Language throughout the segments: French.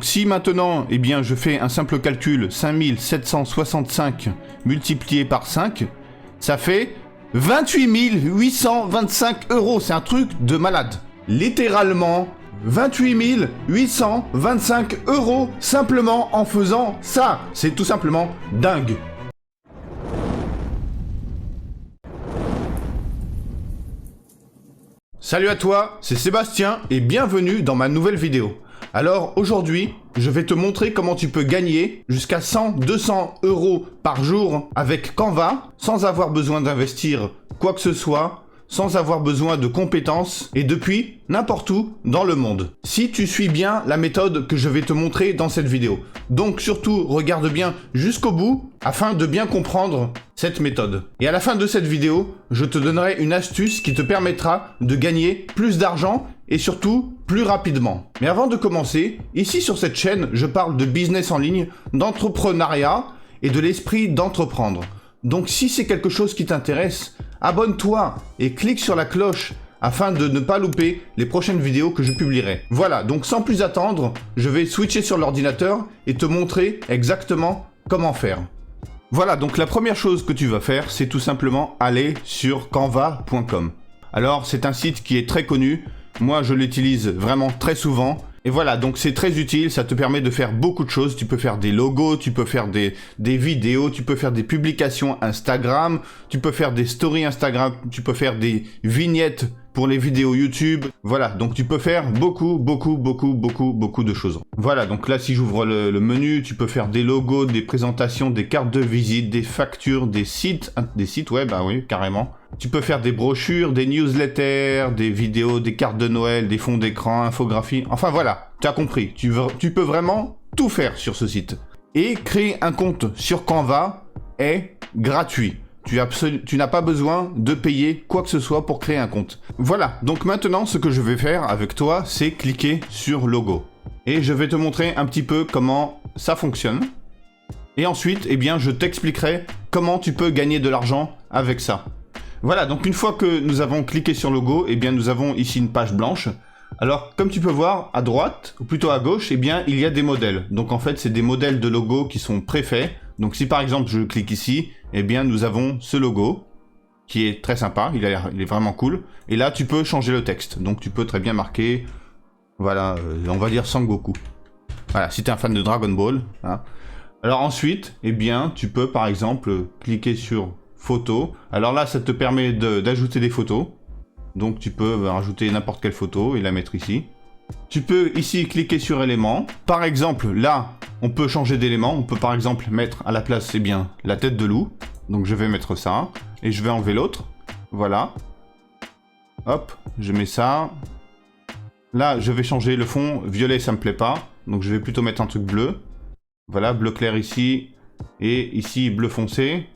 Si maintenant, eh bien, je fais un simple calcul, 5765 multiplié par 5, ça fait 28 825 euros. C'est un truc de malade. Littéralement, 28 825 euros simplement en faisant ça. C'est tout simplement dingue. Salut à toi, c'est Sébastien et bienvenue dans ma nouvelle vidéo. Alors aujourd'hui, je vais te montrer comment tu peux gagner jusqu'à 100-200 euros par jour avec Canva sans avoir besoin d'investir quoi que ce soit, sans avoir besoin de compétences et depuis n'importe où dans le monde. Si tu suis bien la méthode que je vais te montrer dans cette vidéo. Donc surtout, regarde bien jusqu'au bout afin de bien comprendre cette méthode. Et à la fin de cette vidéo, je te donnerai une astuce qui te permettra de gagner plus d'argent et surtout plus rapidement. Mais avant de commencer, ici sur cette chaîne, je parle de business en ligne, d'entrepreneuriat et de l'esprit d'entreprendre. Donc si c'est quelque chose qui t'intéresse, abonne-toi et clique sur la cloche afin de ne pas louper les prochaines vidéos que je publierai. Voilà, donc sans plus attendre, je vais switcher sur l'ordinateur et te montrer exactement comment faire. Voilà, donc la première chose que tu vas faire, c'est tout simplement aller sur canva.com. Alors, c'est un site qui est très connu. Moi, je l'utilise vraiment très souvent. Et voilà, donc c'est très utile, ça te permet de faire beaucoup de choses. Tu peux faire des logos, tu peux faire des vidéos, tu peux faire des publications Instagram, tu peux faire des stories Instagram, tu peux faire des vignettes pour les vidéos YouTube. Voilà, donc tu peux faire beaucoup de choses. Voilà, donc là, si j'ouvre le menu, tu peux faire des logos, des présentations, des cartes de visite, des factures, des sites web, ah oui, carrément. Tu peux faire des brochures, des newsletters, des vidéos, des cartes de Noël, des fonds d'écran, infographies. Enfin voilà, tu as compris. Tu peux vraiment tout faire sur ce site. Et créer un compte sur Canva est gratuit. Tu n'as pas besoin de payer quoi que ce soit pour créer un compte. Voilà, donc maintenant ce que je vais faire avec toi, c'est cliquer sur logo. Et je vais te montrer un petit peu comment ça fonctionne. Et ensuite, eh bien, je t'expliquerai comment tu peux gagner de l'argent avec ça. Voilà, donc une fois que nous avons cliqué sur logo, eh bien nous avons ici une page blanche. Alors, comme tu peux voir, à droite, ou plutôt à gauche, eh bien, il y a des modèles. Donc en fait, c'est des modèles de logos qui sont préfaits. Donc si par exemple je clique ici, eh bien nous avons ce logo, qui est très sympa, il est vraiment cool. Et là, tu peux changer le texte. Donc tu peux très bien marquer, voilà, on va dire Sangoku. Voilà, si tu es un fan de Dragon Ball. Hein. Alors ensuite, eh bien, tu peux par exemple cliquer sur photo. Alors là, ça te permet d'ajouter des photos. Donc tu peux rajouter n'importe quelle photo et la mettre ici. Tu peux ici cliquer sur éléments. Par exemple, là, on peut changer d'élément. On peut par exemple mettre à la place, eh bien, la tête de loup. Donc je vais mettre ça. Et je vais enlever l'autre. Voilà. Hop, je mets ça. Là, je vais changer le fond. Violet, ça me plaît pas. Donc je vais plutôt mettre un truc bleu. Voilà, bleu clair ici. Et ici, bleu foncé.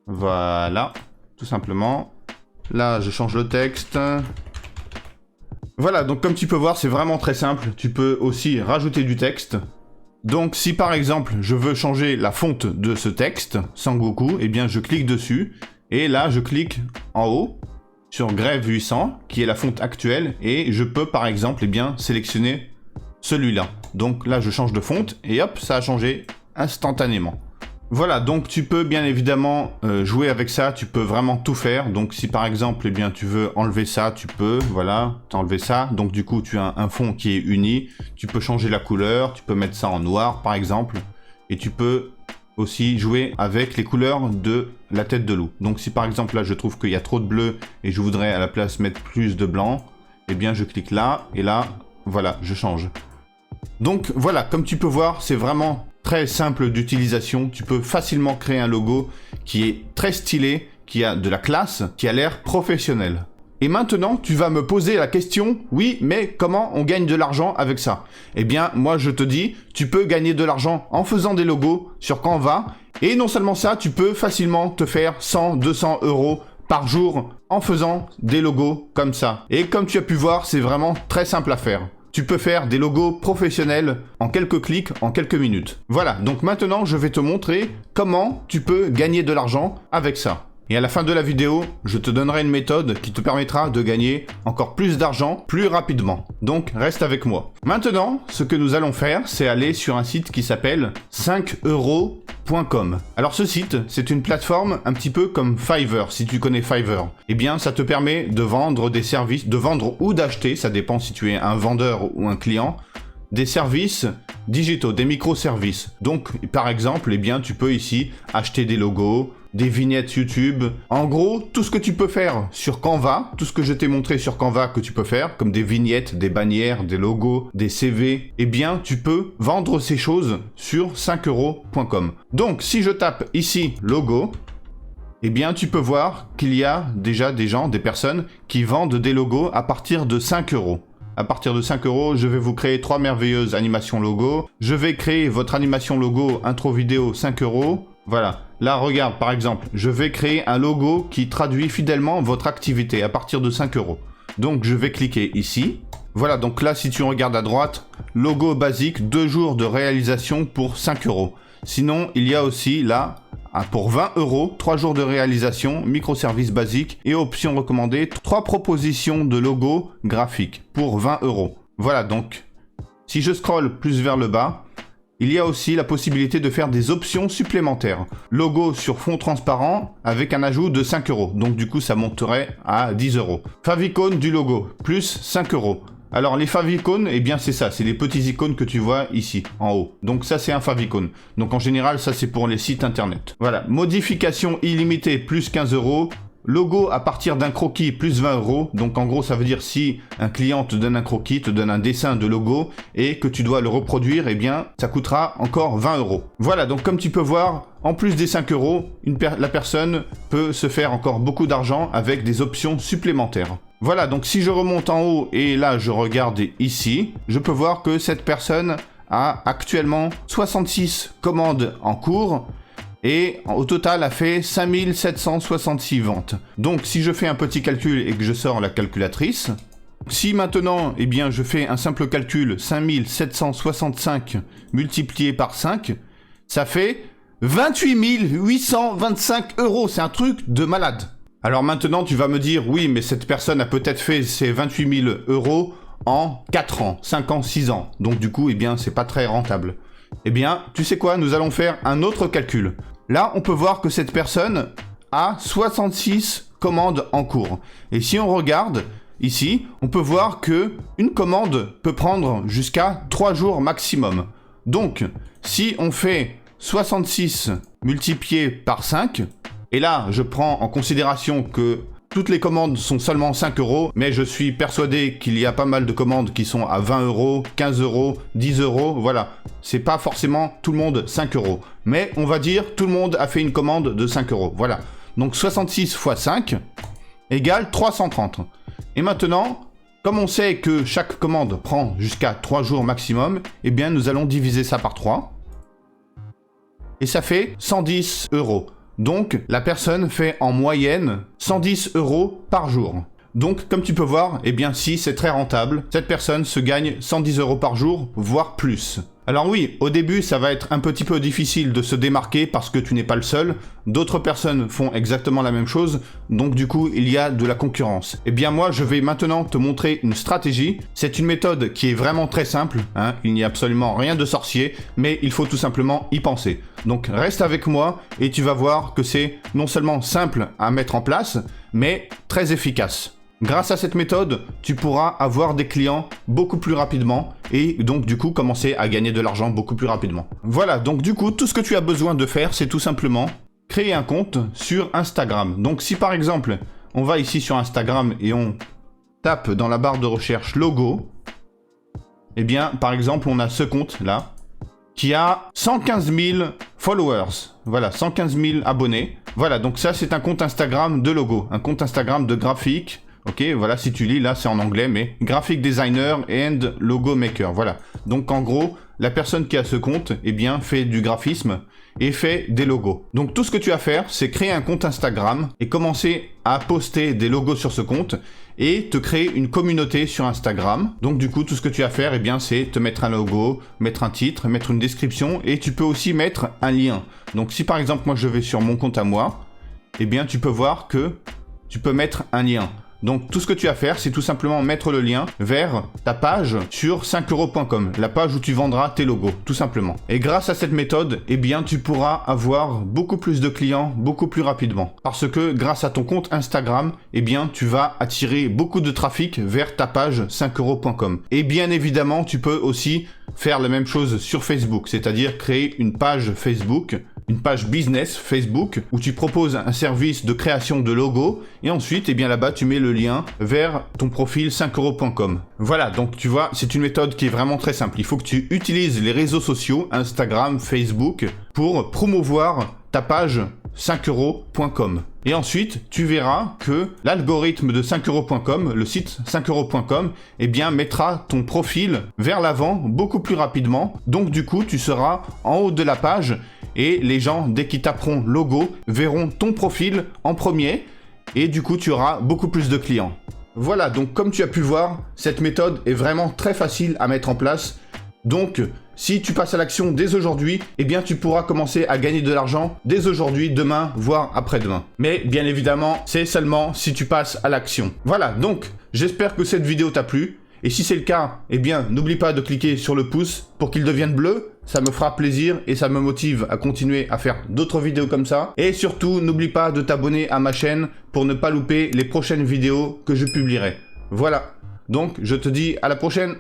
Voilà, tout simplement. Là, je change le texte. Voilà, donc comme tu peux voir, c'est vraiment très simple. Tu peux aussi rajouter du texte. Donc, si par exemple, je veux changer la fonte de ce texte, Sangoku, eh bien, je clique dessus. Et là, je clique en haut sur Grève 800, qui est la fonte actuelle. Et je peux, par exemple, eh bien, sélectionner celui-là. Donc là, je change de fonte et hop, ça a changé instantanément. Voilà, donc tu peux bien évidemment jouer avec ça, tu peux vraiment tout faire. Donc si par exemple, eh bien, tu veux enlever ça, tu peux, voilà, t'enlever ça. Donc du coup, tu as un fond qui est uni. Tu peux changer la couleur, tu peux mettre ça en noir par exemple. Et tu peux aussi jouer avec les couleurs de la tête de loup. Donc si par exemple là, je trouve qu'il y a trop de bleu et je voudrais à la place mettre plus de blanc, eh bien je clique là et là, voilà, je change. Donc voilà, comme tu peux voir, c'est vraiment très simple d'utilisation. Tu peux facilement créer un logo qui est très stylé, qui a de la classe, qui a l'air professionnel. Et maintenant, tu vas me poser la question, oui, mais comment on gagne de l'argent avec ça? Eh bien, moi je te dis, tu peux gagner de l'argent en faisant des logos sur Canva. Et non seulement ça, tu peux facilement te faire 100-200 euros par jour en faisant des logos comme ça. Et comme tu as pu voir, c'est vraiment très simple à faire. Tu peux faire des logos professionnels en quelques clics, en quelques minutes. Voilà, donc maintenant je vais te montrer comment tu peux gagner de l'argent avec ça. Et à la fin de la vidéo, je te donnerai une méthode qui te permettra de gagner encore plus d'argent plus rapidement. Donc reste avec moi. Maintenant, ce que nous allons faire, c'est aller sur un site qui s'appelle 5euros.com. Alors ce site, c'est une plateforme un petit peu comme Fiverr, si tu connais Fiverr. Eh bien, ça te permet de vendre des services, de vendre ou d'acheter, ça dépend si tu es un vendeur ou un client, des services digitaux, des microservices. Donc, par exemple, eh bien, tu peux ici acheter des logos, des vignettes YouTube. En gros, tout ce que tu peux faire sur Canva, tout ce que je t'ai montré sur Canva que tu peux faire, comme des vignettes, des bannières, des logos, des CV, eh bien, tu peux vendre ces choses sur 5euros.com. Donc, si je tape ici logo, eh bien, tu peux voir qu'il y a déjà des gens, des personnes qui vendent des logos à partir de 5 euros. À partir de 5 euros, je vais vous créer 3 merveilleuses animations logo. Je vais créer votre animation logo intro vidéo 5 euros. Voilà. Là, regarde, par exemple, je vais créer un logo qui traduit fidèlement votre activité à partir de 5 euros. Donc, je vais cliquer ici. Voilà, donc là, si tu regardes à droite, logo basique, 2 jours de réalisation pour 5 euros. Sinon, il y a aussi là, pour 20 euros, 3 jours de réalisation, microservice basique et options recommandées, 3 propositions de logos graphiques pour 20 euros. Voilà, donc, si je scrolle plus vers le bas, il y a aussi la possibilité de faire des options supplémentaires. Logo sur fond transparent avec un ajout de 5 euros. Donc du coup, ça monterait à 10 euros. Favicon du logo, plus 5 euros. Alors les favicons, eh bien c'est ça, c'est les petits icônes que tu vois ici, en haut. Donc ça c'est un favicon. Donc en général, ça c'est pour les sites internet. Voilà, modification illimitée, plus 15 euros. Logo à partir d'un croquis, plus 20 euros. Donc en gros, ça veut dire si un client te donne un croquis, te donne un dessin de logo et que tu dois le reproduire, eh bien ça coûtera encore 20 euros. Voilà, donc comme tu peux voir, en plus des 5 euros, la personne peut se faire encore beaucoup d'argent avec des options supplémentaires. Voilà, donc si je remonte en haut et là je regarde ici, je peux voir que cette personne a actuellement 66 commandes en cours et au total a fait 5766 ventes. Donc si je fais un petit calcul et que je sors la calculatrice, si maintenant eh bien, je fais un simple calcul, 5765 multiplié par 5, ça fait 28 825 euros, c'est un truc de malade. Alors maintenant, tu vas me dire, oui, mais cette personne a peut-être fait ses 28 000 euros en 4 ans, 5 ans, 6 ans. Donc du coup, eh bien, c'est pas très rentable. Eh bien, tu sais quoi, nous allons faire un autre calcul. Là, on peut voir que cette personne a 66 commandes en cours. Et si on regarde ici, on peut voir que une commande peut prendre jusqu'à 3 jours maximum. Donc, si on fait 66 multiplié par 5, et là, je prends en considération que toutes les commandes sont seulement 5 euros, mais je suis persuadé qu'il y a pas mal de commandes qui sont à 20 euros, 15 euros, 10 euros, voilà. C'est pas forcément tout le monde 5 euros. Mais on va dire tout le monde a fait une commande de 5 euros, voilà. Donc 66 fois 5 égale 330. Et maintenant, comme on sait que chaque commande prend jusqu'à 3 jours maximum, eh bien nous allons diviser ça par 3. Et ça fait 110 euros. Donc, la personne fait en moyenne 110 euros par jour. Donc, comme tu peux voir, eh bien si, c'est très rentable. Cette personne se gagne 110 euros par jour, voire plus. Alors oui, au début, ça va être un petit peu difficile de se démarquer parce que tu n'es pas le seul. D'autres personnes font exactement la même chose, donc du coup, il y a de la concurrence. Eh bien moi, je vais maintenant te montrer une stratégie. C'est une méthode qui est vraiment très simple, hein. Il n'y a absolument rien de sorcier, mais il faut tout simplement y penser. Donc reste avec moi et tu vas voir que c'est non seulement simple à mettre en place, mais très efficace. Grâce à cette méthode, tu pourras avoir des clients beaucoup plus rapidement et donc du coup commencer à gagner de l'argent beaucoup plus rapidement. Voilà, donc du coup, tout ce que tu as besoin de faire, c'est tout simplement créer un compte sur Instagram. Donc si par exemple, on va ici sur Instagram et on tape dans la barre de recherche logo, eh bien par exemple, on a ce compte là qui a 115 000 followers. Voilà, 115 000 abonnés. Voilà, donc ça c'est un compte Instagram de logo, un compte Instagram de graphique. Ok, voilà, si tu lis, là, c'est en anglais, mais graphic designer and logo maker, voilà. Donc, en gros, la personne qui a ce compte, eh bien, fait du graphisme et fait des logos. Donc, tout ce que tu as à faire, c'est créer un compte Instagram et commencer à poster des logos sur ce compte et te créer une communauté sur Instagram. Donc, du coup, tout ce que tu as à faire, eh bien, c'est te mettre un logo, mettre un titre, mettre une description et tu peux aussi mettre un lien. Donc, si par exemple, moi, je vais sur mon compte à moi, eh bien tu peux voir que tu peux mettre un lien. Donc tout ce que tu as à faire, c'est tout simplement mettre le lien vers ta page sur 5euros.com, la page où tu vendras tes logos, tout simplement. Et grâce à cette méthode, eh bien tu pourras avoir beaucoup plus de clients beaucoup plus rapidement. Parce que grâce à ton compte Instagram, eh bien tu vas attirer beaucoup de trafic vers ta page 5euros.com. Et bien évidemment, tu peux aussi faire la même chose sur Facebook, c'est-à-dire créer une page Facebook, une page business Facebook où tu proposes un service de création de logo et ensuite, eh bien là-bas, tu mets le lien vers ton profil 5euros.com. Voilà, donc tu vois, c'est une méthode qui est vraiment très simple. Il faut que tu utilises les réseaux sociaux, Instagram, Facebook, pour promouvoir ta page 5euros.com. Et ensuite, tu verras que l'algorithme de 5euros.com, le site 5euros.com, eh bien, mettra ton profil vers l'avant beaucoup plus rapidement. Donc, du coup, tu seras en haut de la page et les gens, dès qu'ils taperont logo, verront ton profil en premier et du coup, tu auras beaucoup plus de clients. Voilà, donc comme tu as pu voir, cette méthode est vraiment très facile à mettre en place. Donc, si tu passes à l'action dès aujourd'hui, eh bien tu pourras commencer à gagner de l'argent dès aujourd'hui, demain, voire après-demain. Mais bien évidemment, c'est seulement si tu passes à l'action. Voilà, donc j'espère que cette vidéo t'a plu. Et si c'est le cas, eh bien n'oublie pas de cliquer sur le pouce pour qu'il devienne bleu. Ça me fera plaisir et ça me motive à continuer à faire d'autres vidéos comme ça. Et surtout, n'oublie pas de t'abonner à ma chaîne pour ne pas louper les prochaines vidéos que je publierai. Voilà, donc je te dis à la prochaine.